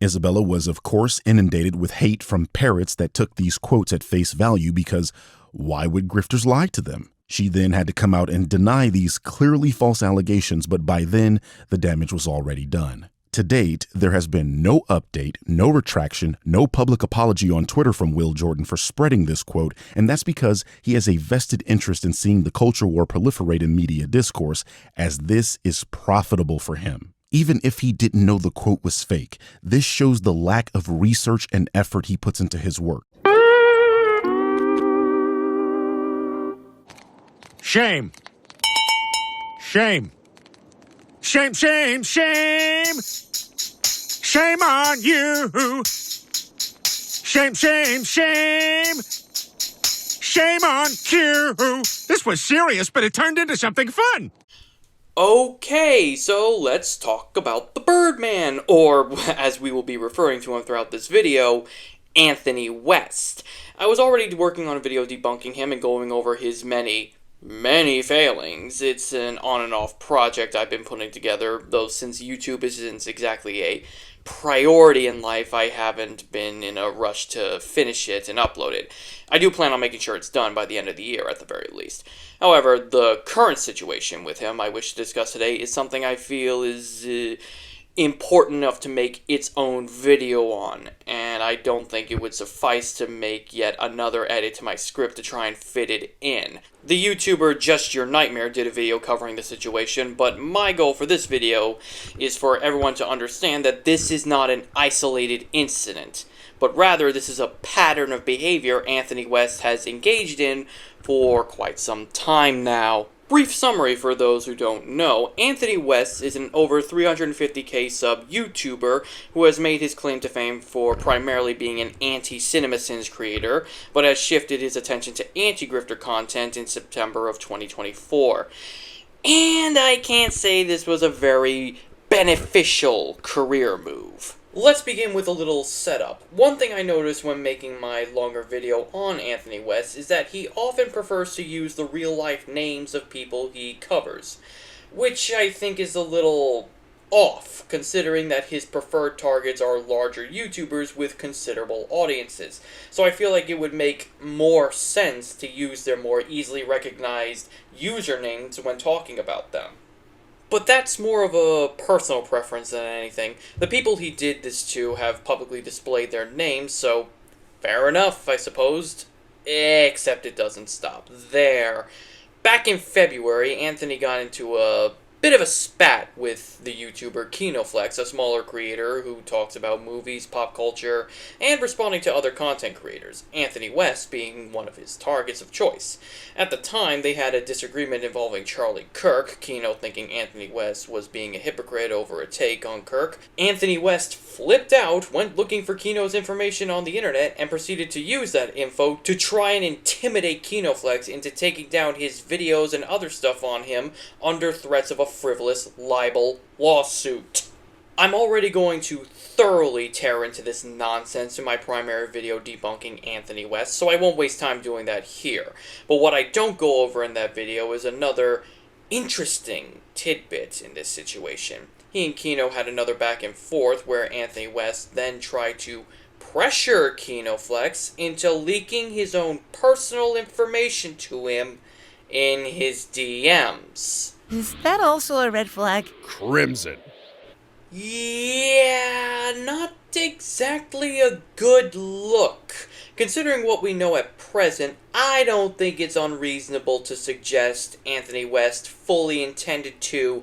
Isabella was, of course, inundated with hate from parrots that took these quotes at face value because why would grifters lie to them? She then had to come out and deny these clearly false allegations, but by then, the damage was already done. To date, there has been no update, no retraction, no public apology on Twitter from Will Jordan for spreading this quote, and that's because he has a vested interest in seeing the culture war proliferate in media discourse, as this is profitable for him. Even if he didn't know the quote was fake, this shows the lack of research and effort he puts into his work. Shame. Shame. Shame, shame, shame. Shame on you. Shame, shame, shame. Shame on you. This was serious, but it turned into something fun. Okay, so let's talk about the Birdman, or as we will be referring to him throughout this video, Anthony West. I was already working on a video debunking him and going over his many failings. It's an on and off project I've been putting together, though since YouTube isn't exactly a priority in life, I haven't been in a rush to finish it and upload it. I do plan on making sure it's done by the end of the year at the very least. However, the current situation with him I wish to discuss today is something I feel is important enough to make its own video on, and I don't think it would suffice to make yet another edit to my script to try and fit it in. The YouTuber Just Your Nightmare did a video covering the situation, but my goal for this video is for everyone to understand that this is not an isolated incident, but rather this is a pattern of behavior Anthony West has engaged in for quite some time now. Brief summary for those who don't know, Anthony West is an over 350k sub YouTuber who has made his claim to fame for primarily being an anti-CinemaSins creator, but has shifted his attention to anti-grifter content in September of 2024. And I can't say this was a very beneficial career move. Let's begin with a little setup. One thing I noticed when making my longer video on Anthony West is that he often prefers to use the real-life names of people he covers, which I think is a little off, considering that his preferred targets are larger YouTubers with considerable audiences. So I feel like it would make more sense to use their more easily recognized usernames when talking about them. But that's more of a personal preference than anything. The people he did this to have publicly displayed their names, so fair enough, I suppose. Except it doesn't stop there. Back in February, Anthony got into a bit of a spat with the YouTuber KinoFlex, a smaller creator who talks about movies, pop culture, and responding to other content creators, Anthony West being one of his targets of choice. At the time, they had a disagreement involving Charlie Kirk, Kino thinking Anthony West was being a hypocrite over a take on Kirk. Anthony West flipped out, went looking for Kino's information on the internet, and proceeded to use that info to try and intimidate KinoFlex into taking down his videos and other stuff on him under threats of a frivolous libel lawsuit. I'm already going to thoroughly tear into this nonsense in my primary video debunking Anthony West, so I won't waste time doing that here. But what I don't go over in that video is another interesting tidbit in this situation. He and Kino had another back and forth where Anthony West then tried to pressure KinoFlex into leaking his own personal information to him in his DMs. Is that also a red flag? Crimson. Yeah, not exactly a good look. Considering what we know at present, I don't think it's unreasonable to suggest Anthony West fully intended to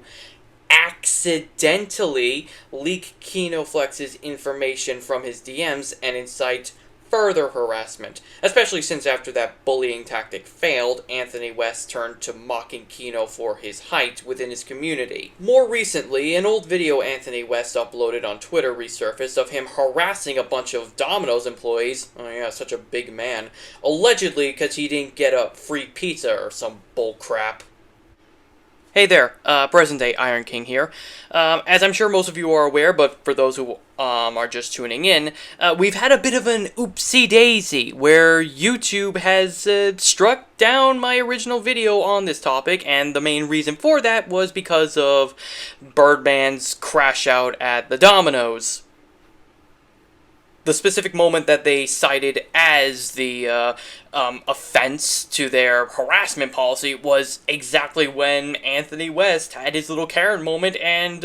accidentally leak KinoFlex's information from his DMs and incite further harassment, especially since after that bullying tactic failed, Anthony West turned to mocking Kino for his height within his community. More recently, an old video Anthony West uploaded on Twitter resurfaced of him harassing a bunch of Domino's employees, oh yeah, such a big man, allegedly because he didn't get a free pizza or some bullcrap. Hey there, present-day Iron King here. As I'm sure most of you are aware, but for those who are just tuning in, we've had a bit of an oopsie-daisy, where YouTube has struck down my original video on this topic, and the main reason for that was because of Birdman's crash out at the Domino's. The specific moment that they cited as the offense to their harassment policy was exactly when Anthony West had his little Karen moment and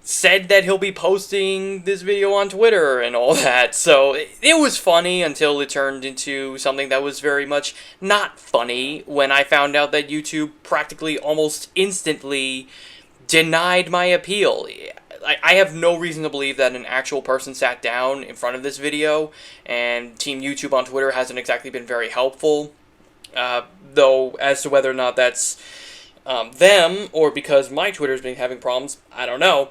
said that he'll be posting this video on Twitter and all that. So it was funny until it turned into something that was very much not funny when I found out that YouTube practically almost instantly denied my appeal. I have no reason to believe that an actual person sat down in front of this video, and Team YouTube on Twitter hasn't exactly been very helpful. Though, as to whether or not that's them, or because my Twitter's been having problems, I don't know.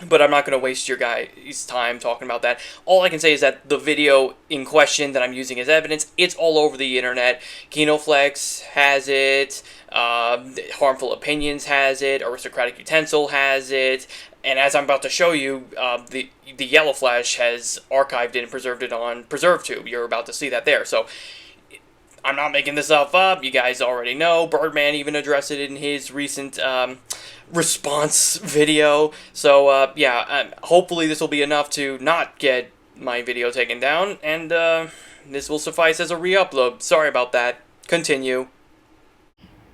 But I'm not going to waste your guys' time talking about that. All I can say is that the video in question that I'm using as evidence, it's all over the internet. KinoFlex has it, Harmful Opinions has it, Aristocratic Utensil has it, and as I'm about to show you, the Yellow Flash has archived it and preserved it on PreserveTube. You're about to see that there. So I'm not making this stuff up. You guys already know. Birdman even addressed it in his recent response video. So, yeah, hopefully this will be enough to not get my video taken down, and this will suffice as a re-upload. Sorry about that. Continue.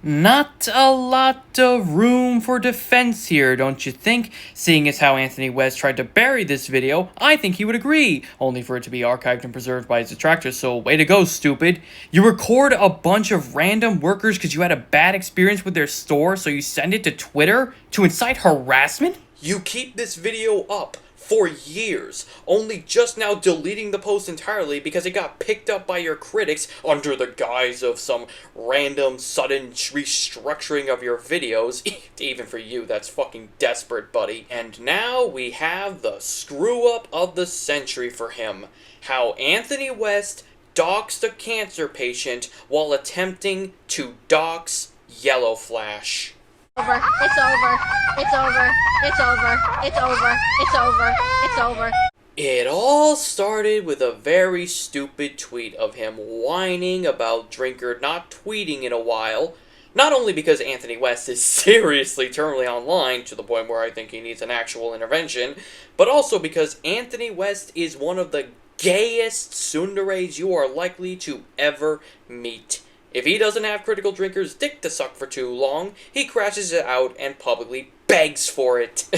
Not a lot of room for defense here, don't you think? Seeing as how Anthony West tried to bury this video, I think he would agree, only for it to be archived and preserved by his detractors, so way to go, stupid. You record a bunch of random workers because you had a bad experience with their store, so you send it to Twitter to incite harassment? You keep this video up for years, only just now deleting the post entirely because it got picked up by your critics under the guise of some random sudden restructuring of your videos. Even for you, that's fucking desperate, buddy. And now we have the screw-up of the century for him. How Anthony West doxed a cancer patient while attempting to dox Yellow Flash. It's over. It's over. It's over. It's over. It's over. It's over. It all started with a very stupid tweet of him whining about Drinker not tweeting in a while. Not only because Anthony West is seriously terminally online to the point where I think he needs an actual intervention, but also because Anthony West is one of the gayest tsunderes you are likely to ever meet. If he doesn't have Critical Drinker's dick to suck for too long, he crashes it out and publicly begs for it.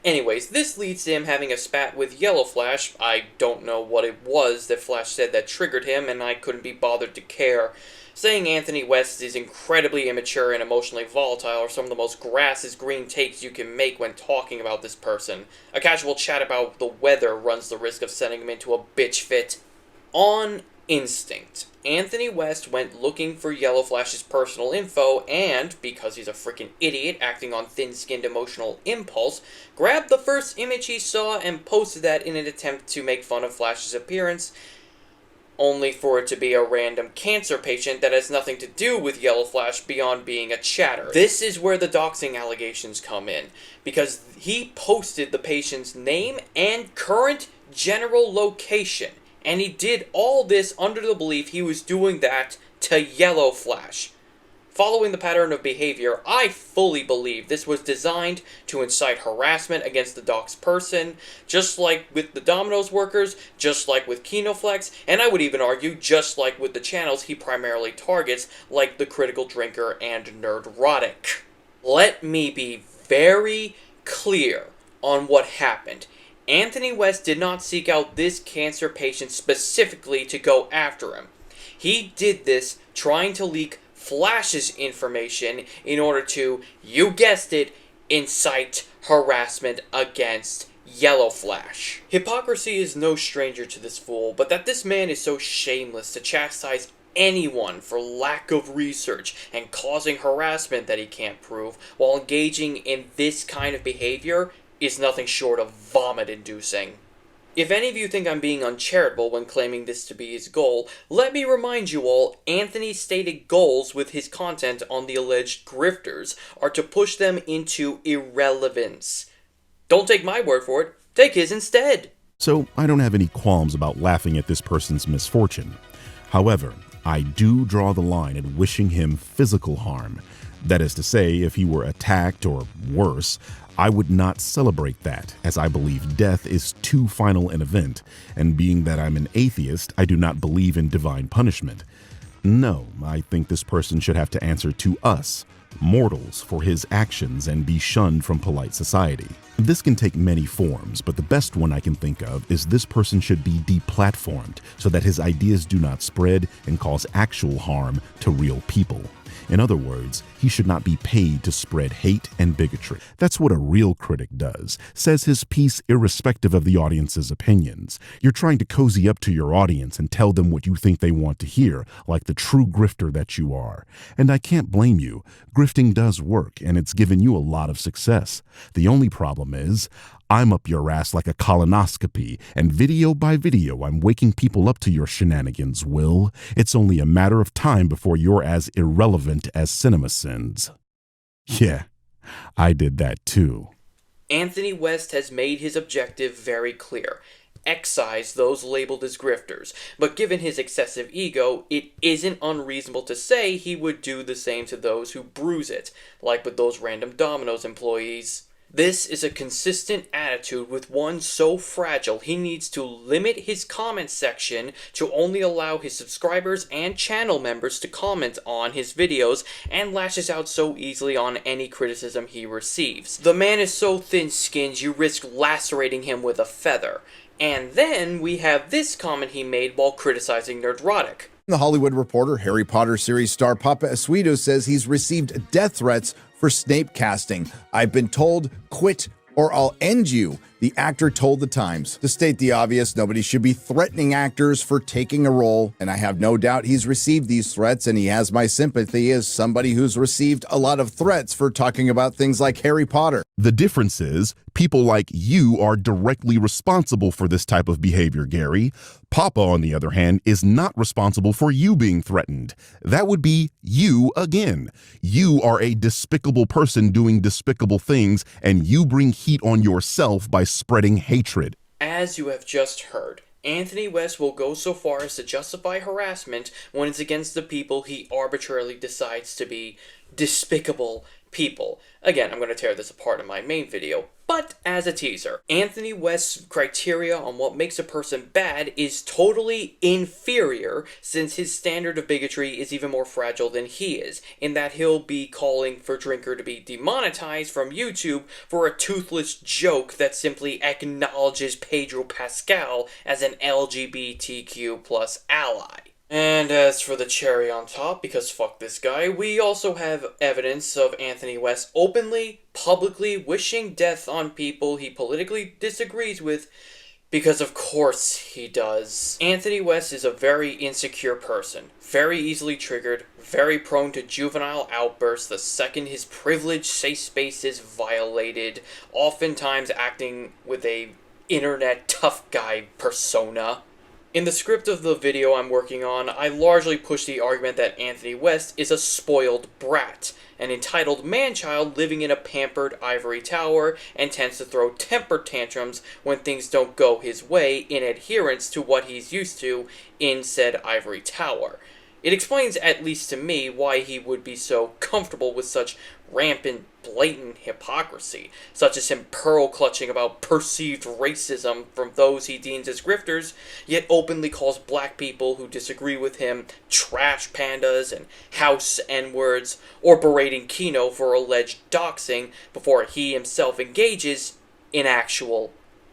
Anyways, this leads to him having a spat with Yellow Flash. I don't know what it was that Flash said that triggered him, and I couldn't be bothered to care. Saying Anthony West is incredibly immature and emotionally volatile are some of the most grass-is-green takes you can make when talking about this person. A casual chat about the weather runs the risk of sending him into a bitch fit. On instinct, Anthony West went looking for Yellow Flash's personal info and, because he's a freaking idiot acting on thin-skinned emotional impulse, grabbed the first image he saw and posted that in an attempt to make fun of Flash's appearance, only for it to be a random cancer patient that has nothing to do with Yellow Flash beyond being a chatter. This is where the doxing allegations come in, because he posted the patient's name and current general location. And he did all this under the belief he was doing that to Yellow Flash. Following the pattern of behavior, I fully believe this was designed to incite harassment against the doxed person, just like with the Domino's workers, just like with KinoFlex, and I would even argue just like with the channels he primarily targets, like the Critical Drinker and Nerdrotic. Let me be very clear on what happened. Anthony West did not seek out this cancer patient specifically to go after him. He did this trying to leak Flash's information in order to, you guessed it, incite harassment against Yellow Flash. Hypocrisy is no stranger to this fool, but that this man is so shameless to chastise anyone for lack of research and causing harassment that he can't prove while engaging in this kind of behavior is nothing short of vomit-inducing. If any of you think I'm being uncharitable when claiming this to be his goal, let me remind you all, Anthony's stated goals with his content on the alleged grifters are to push them into irrelevance. Don't take my word for it, take his instead. So I don't have any qualms about laughing at this person's misfortune. However, I do draw the line at wishing him physical harm. That is to say, if he were attacked or worse, I would not celebrate that, as I believe death is too final an event, and being that I'm an atheist, I do not believe in divine punishment. No, I think this person should have to answer to us, mortals, for his actions and be shunned from polite society. This can take many forms, but the best one I can think of is this person should be deplatformed so that his ideas do not spread and cause actual harm to real people. In other words, he should not be paid to spread hate and bigotry. That's what a real critic does, says his piece irrespective of the audience's opinions. You're trying to cozy up to your audience and tell them what you think they want to hear, like the true grifter that you are. And I can't blame you. Grifting does work, and it's given you a lot of success. The only problem is, I'm up your ass like a colonoscopy, and video by video I'm waking people up to your shenanigans, Will. It's only a matter of time before you're as irrelevant as CinemaSins. Yeah, I did that too. Anthony West has made his objective very clear. Excise those labeled as grifters, but given his excessive ego, it isn't unreasonable to say he would do the same to those who bruise it, like with those random Domino's employees. This is a consistent attitude with one so fragile he needs to limit his comment section to only allow his subscribers and channel members to comment on his videos, and lashes out so easily on any criticism he receives. The man is so thin-skinned you risk lacerating him with a feather. And then we have this comment he made while criticizing Nerdrotic. The Hollywood Reporter, Harry Potter series star Papa Escudo says he's received death threats for Snape casting. I've been told, quit or I'll end you, the actor told The Times. To state the obvious, nobody should be threatening actors for taking a role, and I have no doubt he's received these threats, and he has my sympathy as somebody who's received a lot of threats for talking about things like Harry Potter. The difference is, people like you are directly responsible for this type of behavior, Gary. Papa, on the other hand, is not responsible for you being threatened. That would be you again. You are a despicable person doing despicable things, and you bring heat on yourself by spreading hatred. As you have just heard, Anthony West will go so far as to justify harassment when it's against the people he arbitrarily decides to be despicable people. Again, I'm going to tear this apart in my main video, but as a teaser, Anthony West's criteria on what makes a person bad is totally inferior, since his standard of bigotry is even more fragile than he is, in that he'll be calling for Drinker to be demonetized from YouTube for a toothless joke that simply acknowledges Pedro Pascal as an LGBTQ plus ally. And as for the cherry on top, because fuck this guy, we also have evidence of Anthony West openly, publicly wishing death on people he politically disagrees with, because of course he does. Anthony West is a very insecure person, very easily triggered, very prone to juvenile outbursts the second his privileged safe space is violated, oftentimes acting with a internet tough guy persona. In the script of the video I'm working on, I largely push the argument that Anthony West is a spoiled brat, an entitled man-child living in a pampered ivory tower, and tends to throw temper tantrums when things don't go his way in adherence to what he's used to in said ivory tower. It explains, at least to me, why he would be so comfortable with such rampant, blatant hypocrisy, such as him pearl-clutching about perceived racism from those he deems as grifters, yet openly calls black people who disagree with him trash pandas and house N-words, or berating Kino for alleged doxing before he himself engages in actual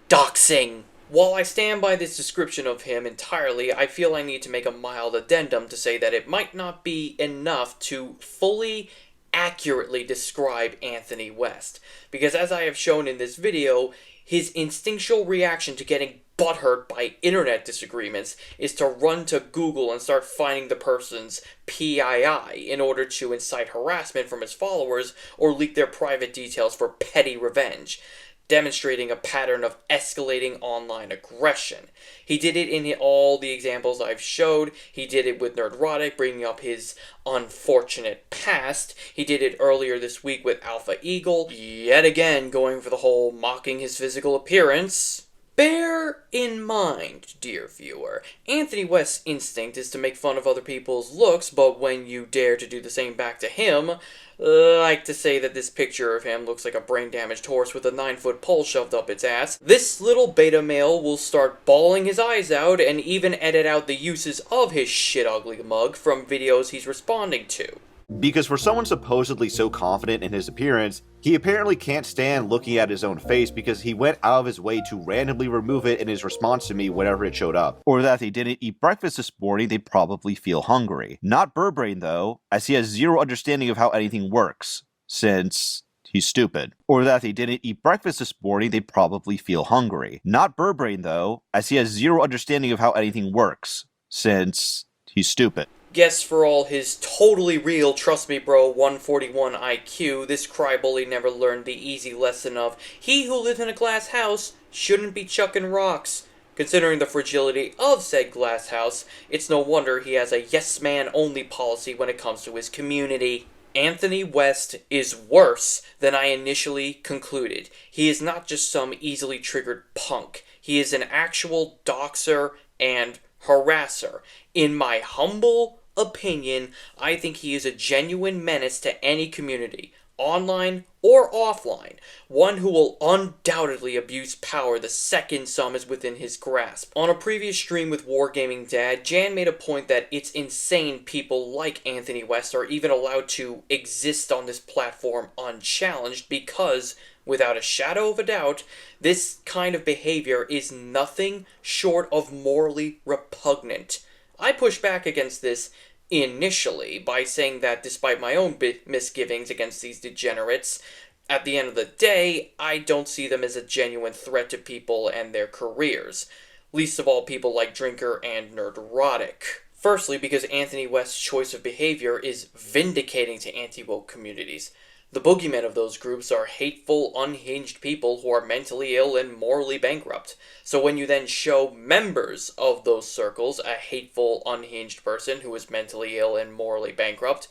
doxing. While I stand by this description of him entirely, I feel I need to make a mild addendum to say that it might not be enough to fully accurately describe Anthony West, because as I have shown in this video, his instinctual reaction to getting butthurt by internet disagreements is to run to Google and start finding the person's PII in order to incite harassment from his followers or leak their private details for petty revenge, demonstrating a pattern of escalating online aggression. He did it in all the examples I've showed. He did it with Nerdrotic, bringing up his unfortunate past. He did it earlier this week with Alpha Eagle, yet again going for the whole mocking his physical appearance. Bear in mind, dear viewer, Anthony West's instinct is to make fun of other people's looks, but when you dare to do the same back to him, I like to say that this picture of him looks like a brain-damaged horse with a 9-foot pole shoved up its ass. This little beta male will start bawling his eyes out and even edit out the uses of his shit-ugly mug from videos he's responding to. Because for someone supposedly so confident in his appearance, he apparently can't stand looking at his own face because he went out of his way to randomly remove it in his response to me whenever it showed up. Or that if they didn't eat breakfast this morning, they'd probably feel hungry. Not Birdbrain though, as he has zero understanding of how anything works, since he's stupid. Or that if they didn't eat breakfast this morning, they'd probably feel hungry. Not Birdbrain though, as he has zero understanding of how anything works, since he's stupid. Guess for all his totally real, trust me bro, 141 IQ, this crybully never learned the easy lesson of, he who lives in a glass house shouldn't be chucking rocks. Considering the fragility of said glass house, it's no wonder he has a yes man only policy when it comes to his community. Anthony West is worse than I initially concluded. He is not just some easily triggered punk. He is an actual doxer and harasser. In my humble opinion, I think he is a genuine menace to any community, online or offline, one who will undoubtedly abuse power the second some is within his grasp. On a previous stream with Wargaming Dad, Jan made a point that it's insane people like Anthony West are even allowed to exist on this platform unchallenged because, without a shadow of a doubt, this kind of behavior is nothing short of morally repugnant. I push back against this initially by saying that despite my own misgivings against these degenerates, at the end of the day, I don't see them as a genuine threat to people and their careers, least of all people like Drinker and Nerdrotic. Firstly, because Anthony West's choice of behavior is vindicating to anti-woke communities. The boogeymen of those groups are hateful, unhinged people who are mentally ill and morally bankrupt. So when you then show members of those circles a hateful, unhinged person who is mentally ill and morally bankrupt,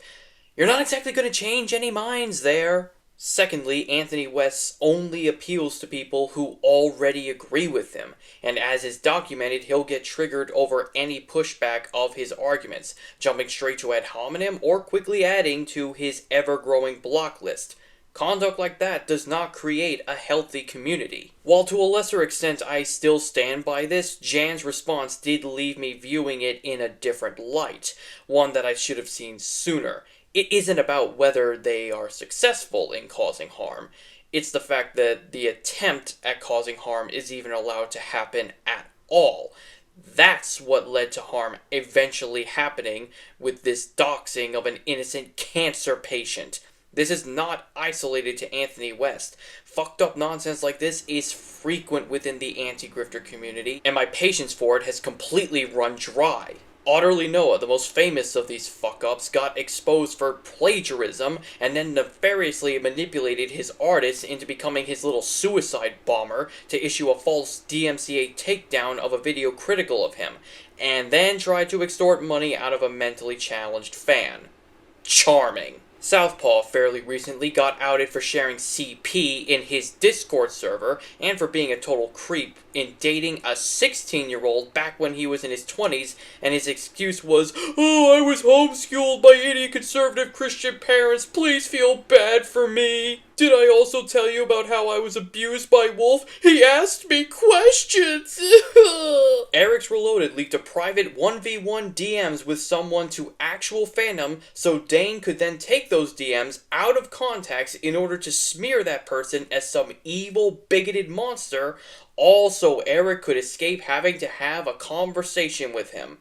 you're not exactly going to change any minds there. Secondly, Anthony West only appeals to people who already agree with him, and as is documented, he'll get triggered over any pushback of his arguments, jumping straight to ad hominem or quickly adding to his ever-growing block list. Conduct like that does not create a healthy community. While to a lesser extent I still stand by this, Jan's response did leave me viewing it in a different light, one that I should have seen sooner. It isn't about whether they are successful in causing harm. It's the fact that the attempt at causing harm is even allowed to happen at all. That's what led to harm eventually happening with this doxing of an innocent cancer patient. This is not isolated to Anthony West. Fucked up nonsense like this is frequent within the anti-grifter community, and my patience for it has completely run dry. Utterly Noah, the most famous of these fuck-ups, got exposed for plagiarism and then nefariously manipulated his artist into becoming his little suicide bomber to issue a false DMCA takedown of a video critical of him, and then tried to extort money out of a mentally challenged fan. Charming. Southpaw fairly recently got outed for sharing CP in his Discord server and for being a total creep in dating a 16-year-old back when he was in his 20s, and his excuse was, "Oh, I was homeschooled by idiot conservative Christian parents, please feel bad for me. Did I also tell you about how I was abused by Wolf? He asked me questions." Eric's Reloaded leaked a private 1v1 DMs with someone to actual fandom so Dane could then take those DMs out of context in order to smear that person as some evil, bigoted monster, all so Eric could escape having to have a conversation with him.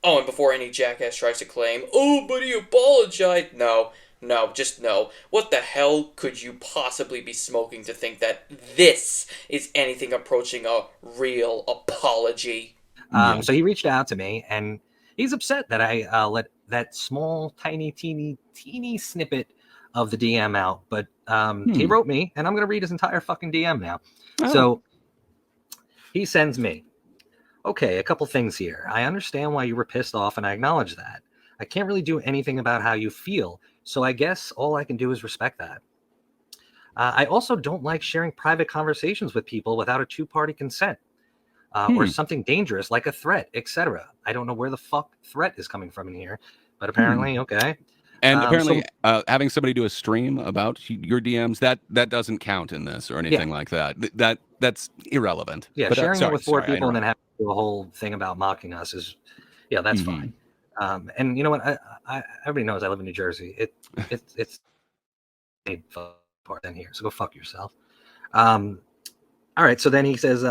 Oh, and before any jackass tries to claim, "Oh, but he apologized," no, just no. What the hell could you possibly be smoking to think that this is anything approaching a real apology? So he reached out to me, and he's upset that I let that small, tiny, teeny snippet of the DM out. But he wrote me, and I'm going to read his entire fucking DM now. Oh. So he sends me, "Okay, a couple things here. I understand why you were pissed off, and I acknowledge that. I can't really do anything about how you feel, so I guess all I can do is respect that. I also don't like sharing private conversations with people without a two-party consent. or something dangerous like a threat, etc. I don't know where the fuck threat is coming from in here, but apparently, okay. And apparently, having somebody do a stream about your DMs that doesn't count in this or anything like that. That's irrelevant. Yeah, but, sharing it with 4 people and then having to do a whole thing about mocking us is, that's fine. And you know what? I everybody knows I live in New Jersey. It's a part in here, so go fuck yourself. All right. So then he says,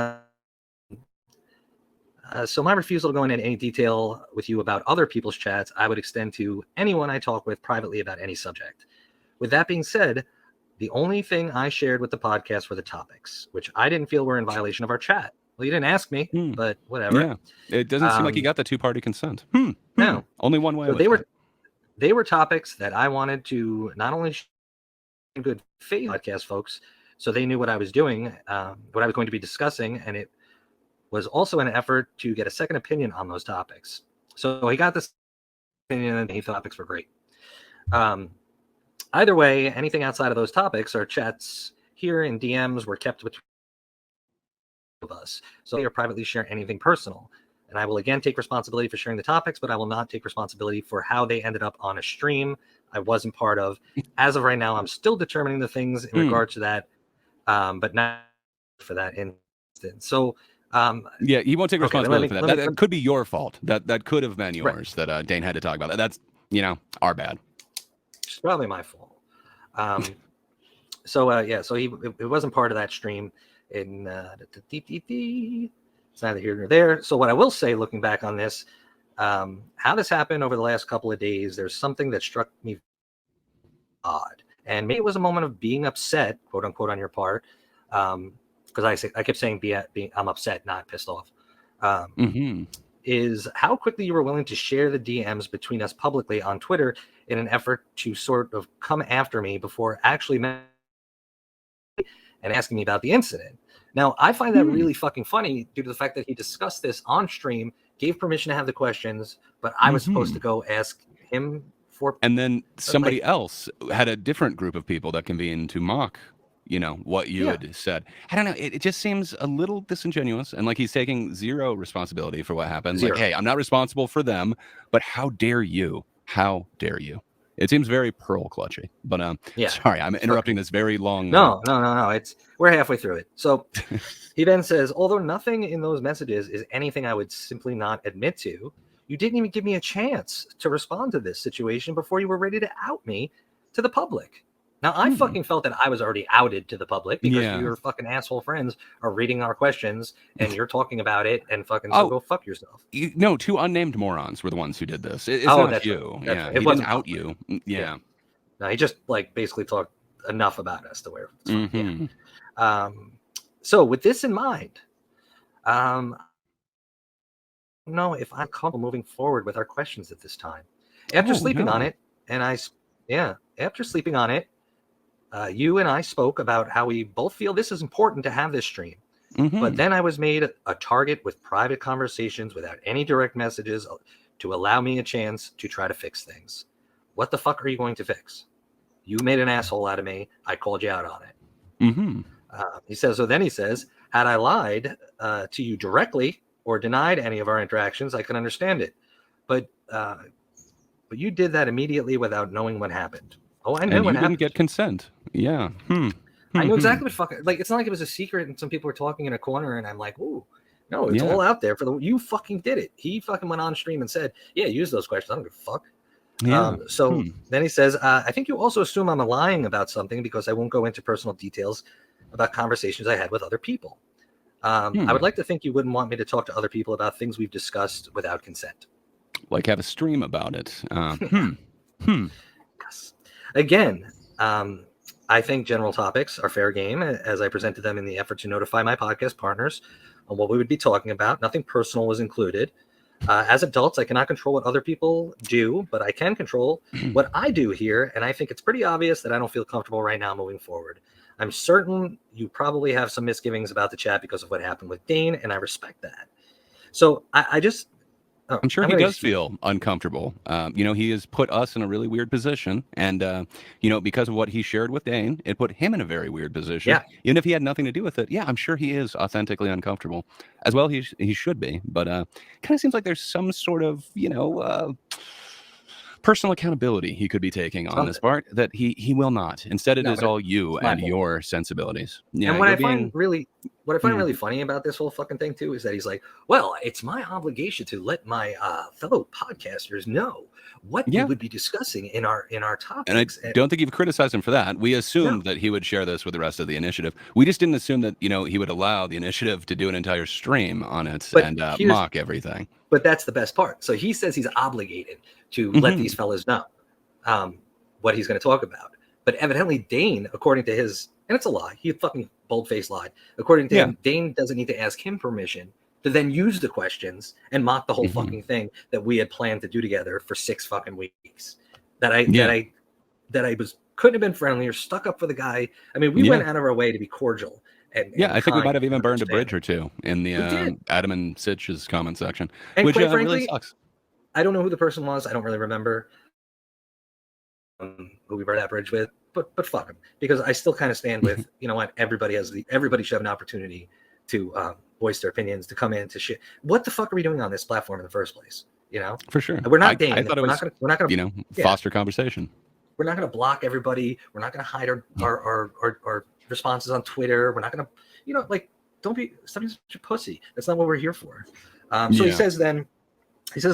so my refusal to go into any detail with you about other people's chats, I would extend to anyone I talk with privately about any subject. With that being said, the only thing I shared with the podcast were the topics, which I didn't feel were in violation of our chat. Well, you didn't ask me, but whatever. Yeah, it doesn't seem like you got the 2-party consent. No, only one way. So they were topics that I wanted to not only share in good faith podcast folks, so they knew what I was doing, what I was going to be discussing, and it was also an effort to get a second opinion on those topics. So he got this opinion and he thought topics were great. Either way, anything outside of those topics, our chats here in DMs were kept between us. So they are privately share anything personal. And I will again take responsibility for sharing the topics, but I will not take responsibility for how they ended up on a stream I wasn't part of. As of right now, I'm still determining the things in regard to that, but not for that instance. So yeah, he won't take responsibility for that. That could be your fault. That could have been yours. Right. That Dane had to talk about that. That's our bad. It's probably my fault. So it wasn't part of that stream. In it's neither here nor there. So what I will say, looking back on this, how this happened over the last couple of days, there's something that struck me odd, and maybe it was a moment of being upset, quote unquote, on your part. Because I kept saying I'm upset, not pissed off, is how quickly you were willing to share the DMs between us publicly on Twitter in an effort to sort of come after me before actually and asking me about the incident. Now, I find that really fucking funny due to the fact that he discussed this on stream, gave permission to have the questions, but I was supposed to go ask him for... And then somebody else had a different group of people that convened to mock what you had said. I don't know. It just seems a little disingenuous, and like he's taking zero responsibility for what happened. Like, hey, I'm not responsible for them, but how dare you? How dare you? It seems very pearl clutchy. But sorry, I'm interrupting this very long. No. We're halfway through it. So he then says, although nothing in those messages is anything I would simply not admit to, you didn't even give me a chance to respond to this situation before you were ready to out me to the public. Now, I fucking felt that I was already outed to the public because your fucking asshole friends are reading our questions and you're talking about it and fucking go fuck yourself. No, 2 unnamed morons were the ones who did this. It's not you. Right. He didn't out you. Yeah. No, he just basically talked enough about us to where it's fine. So with this in mind, I don't know if I'm comfortable moving forward with our questions at this time. After sleeping on it, after sleeping on it, you and I spoke about how we both feel this is important to have this stream. But then I was made a target with private conversations without any direct messages to allow me a chance to try to fix things. What the fuck are you going to fix? You made an asshole out of me. I called you out on it. He says, had I lied to you directly or denied any of our interactions, I can understand it. But you did that immediately without knowing what happened. Oh, I knew what happened. Didn't get consent. Yeah. I knew exactly what fucking... It's not like it was a secret and some people were talking in a corner and I'm like, ooh. No, it's all out there. You fucking did it. He fucking went on stream and said, yeah, use those questions. I don't give a fuck. Yeah. Then he says, I think you also assume I'm lying about something because I won't go into personal details about conversations I had with other people. I would like to think you wouldn't want me to talk to other people about things we've discussed without consent. Like have a stream about it. Yes. Again, I think general topics are fair game as I presented them in the effort to notify my podcast partners on what we would be talking about. Nothing personal was included. As adults, I cannot control what other people do, but I can control what I do here. And I think it's pretty obvious that I don't feel comfortable right now moving forward. I'm certain you probably have some misgivings about the chat because of what happened with Dane, and I respect that. So I just Oh, I'm sure he gonna does feel uncomfortable. You know, he has put us in a really weird position. And, you know, because of what he shared with Dane, it put him in a very weird position. Yeah. Even if he had nothing to do with it. Yeah, I'm sure he is authentically uncomfortable. As well, he should be. But kind of seems like there's some sort of, you know, personal accountability he could be taking on this part that he will not. Instead, it is all you and your sensibilities. Yeah, and what I find really funny about this whole fucking thing too is that he's like, well, it's my obligation to let my fellow podcasters know what we would be discussing in our topics. And I don't think you've criticized him for that. We assumed that he would share this with the rest of the initiative. We just didn't assume that, you know, he would allow the initiative to do an entire stream on it and mock everything. But that's the best part. So he says he's obligated to let these fellas know what he's going to talk about. But evidently Dane, according to his, and it's a lie, he fucking bold-faced lied. According to him, Dane doesn't need to ask him permission to then use the questions and mock the whole fucking thing that we had planned to do together for 6 fucking weeks. That I couldn't have been friendlier, stuck up for the guy. I mean, we went out of our way to be cordial. And I think we might have even burned a bridge or two in the Adam and Sitch's comment section, and which quite frankly, really sucks. I don't know who the person was. I don't really remember who we burned that bridge with, but fuck him, because I still kind of stand with, you know what, everybody should have an opportunity to voice their opinions, to come in, to shit. What the fuck are we doing on this platform in the first place? You know, for sure. We're not Dane. I thought we're not gonna, you know, foster conversation. We're not going to block everybody. We're not going to hide our responses on Twitter. We're not going to, you know, like, stop being such a pussy. That's not what we're here for. So he says,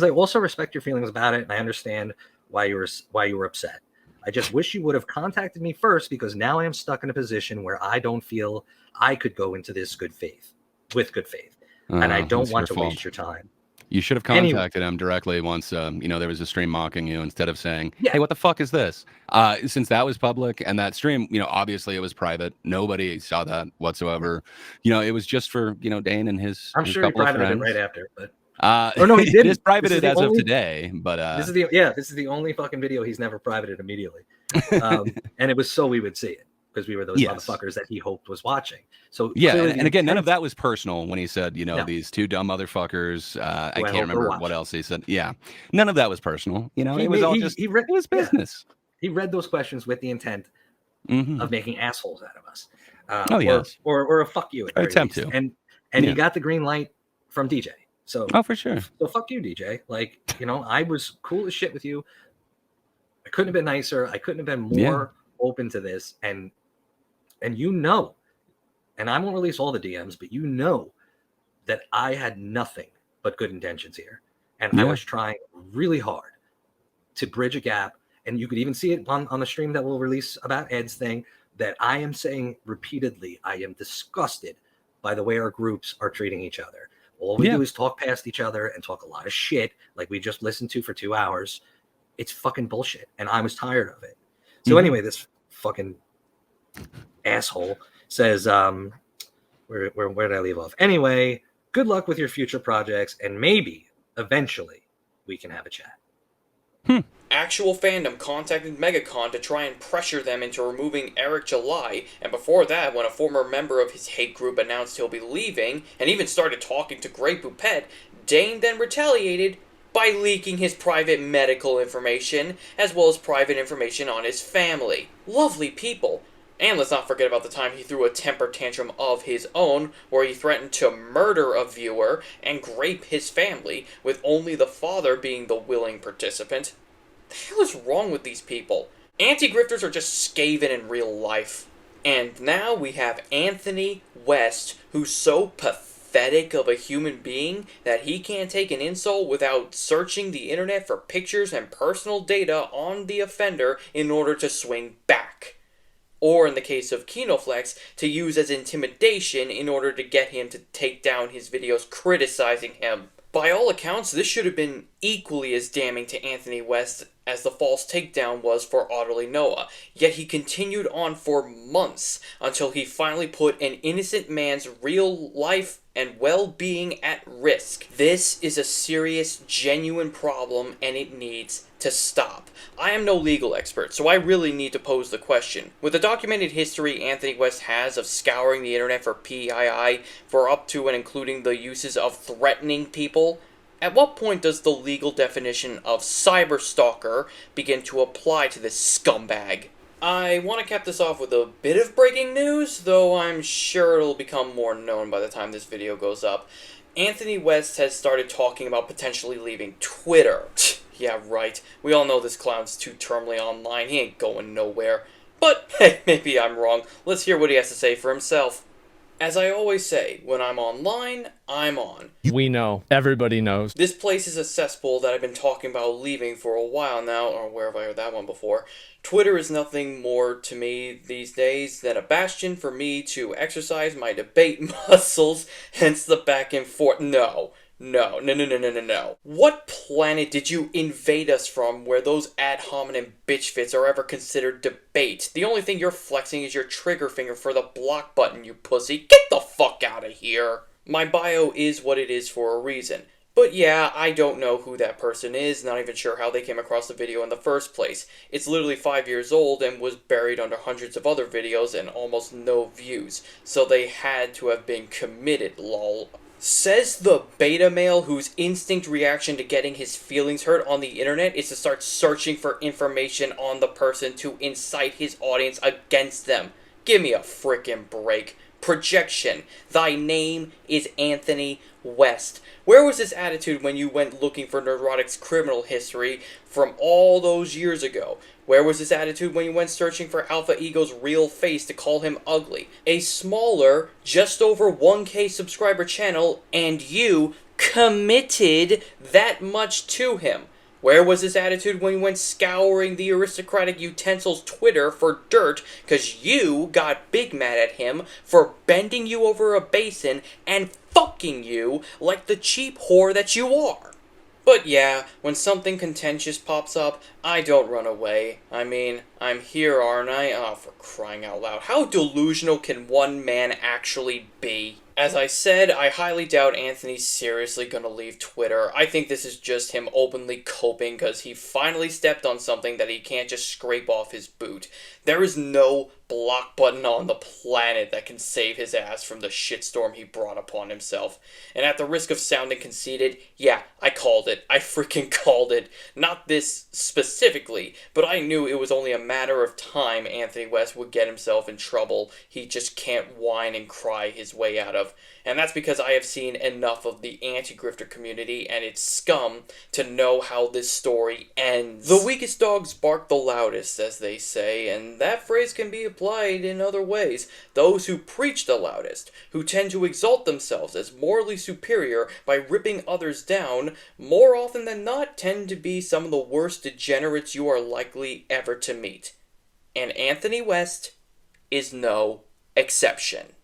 I also respect your feelings about it, and I understand why you were upset. I just wish you would have contacted me first, because now I am stuck in a position where I don't feel I could go into this with good faith. And I don't want to waste your time. You should have contacted him directly once, you know, there was a stream mocking you, instead of saying, hey, what the fuck is this? Since that was public, and that stream, you know, obviously it was private. Nobody saw that whatsoever. You know, it was just for, you know, Dane and his I'm sure he privated it right after, but or no, he didn't. It is privated as of today, but this is the only fucking video he's never privated immediately. And it was so we would see it, because we were those motherfuckers that he hoped was watching. So and again, none of that was personal when he said, you know, these 2 dumb motherfuckers. I can't remember what else he said. Yeah, none of that was personal. You know, it was all just it was business. He read those questions with the intent of making assholes out of us. Or a fuck you. Attempt to. And he got the green light from DJ. So for sure. So fuck you, DJ. Like, you know, I was cool as shit with you. I couldn't have been nicer. I couldn't have been more open to this. And you know, and I won't release all the DMs, but you know that I had nothing but good intentions here. And I was trying really hard to bridge a gap. And you could even see it on the stream that we'll release about Ed's thing, that I am saying repeatedly, I am disgusted by the way our groups are treating each other. All we do is talk past each other and talk a lot of shit like we just listened to for 2 hours. It's fucking bullshit. And I was tired of it. So anyway, this fucking asshole says, where did I leave off? Anyway, good luck with your future projects, and maybe eventually we can have a chat. Actual fandom contacted MegaCon to try and pressure them into removing Eric July, and before that, when a former member of his hate group announced he'll be leaving, and even started talking to Grey Poupette, Dane then retaliated by leaking his private medical information, as well as private information on his family. Lovely people. And let's not forget about the time he threw a temper tantrum of his own, where he threatened to murder a viewer and grape his family, with only the father being the willing participant. The hell is wrong with these people? Anti-Grifters are just scaven in real life. And now we have Anthony West, who's so pathetic of a human being that he can't take an insult without searching the internet for pictures and personal data on the offender in order to swing back. Or in the case of Kinoflex, to use as intimidation in order to get him to take down his videos criticizing him. By all accounts, this should have been equally as damning to Anthony West as the false takedown was for Otterly Noah, yet he continued on for months until he finally put an innocent man's real life and well-being at risk. This is a serious, genuine problem, and it needs to stop. I am no legal expert, so I really need to pose the question. With the documented history Anthony West has of scouring the internet for PII for up to and including the uses of threatening people, At what point does the legal definition of cyberstalker begin to apply to this scumbag? I want to cap this off with a bit of breaking news, though I'm sure it'll become more known by the time this video goes up. Anthony West has started talking about potentially leaving Twitter. Yeah, right. We all know this clown's too terminally online. He ain't going nowhere. But, hey, maybe I'm wrong. Let's hear what he has to say for himself. As I always say, when I'm online, I'm on. We know. Everybody knows. This place is a cesspool that I've been talking about leaving for a while now, or where have I heard that one before? Twitter is nothing more to me these days than a bastion for me to exercise my debate muscles, hence the back and forth. No. What planet did you invade us from where those ad hominem bitch fits are ever considered debate? The only thing you're flexing is your trigger finger for the block button, you pussy. Get the fuck out of here. My bio is what it is for a reason. But yeah, I don't know who that person is, not even sure how they came across the video in the first place. It's literally 5 years old and was buried under hundreds of other videos and almost no views, so they had to have been committed, lol. Says the beta male whose instinct reaction to getting his feelings hurt on the internet is to start searching for information on the person to incite his audience against them. Give me a frickin' break. Projection. Thy name is Anthony West. Where was this attitude when you went looking for Neurotic's criminal history from all those years ago? Where was this attitude when you went searching for Alpha Ego's real face to call him ugly? A smaller, just over 1K subscriber channel, and you committed that much to him. Where was this attitude when you went scouring the aristocratic utensils Twitter for dirt because you got big mad at him for bending you over a basin and fucking you like the cheap whore that you are? But yeah, when something contentious pops up, I don't run away. I mean, I'm here, aren't I? Oh, for crying out loud. How delusional can one man actually be? As I said, I highly doubt Anthony's seriously gonna leave Twitter. I think this is just him openly coping because he finally stepped on something that he can't just scrape off his boot. There is no block button on the planet that can save his ass from the shitstorm he brought upon himself. And at the risk of sounding conceited, yeah, I called it. I freaking called it. Not this specifically, but I knew it was only a matter of time Anthony West would get himself in trouble he just can't whine and cry his way out of. And that's because I have seen enough of the anti-grifter community and its scum to know how this story ends. The weakest dogs bark the loudest, as they say, and that phrase can be applied in other ways. Those who preach the loudest, who tend to exalt themselves as morally superior by ripping others down, more often than not tend to be some of the worst degenerates you are likely ever to meet. And Anthony West is no exception.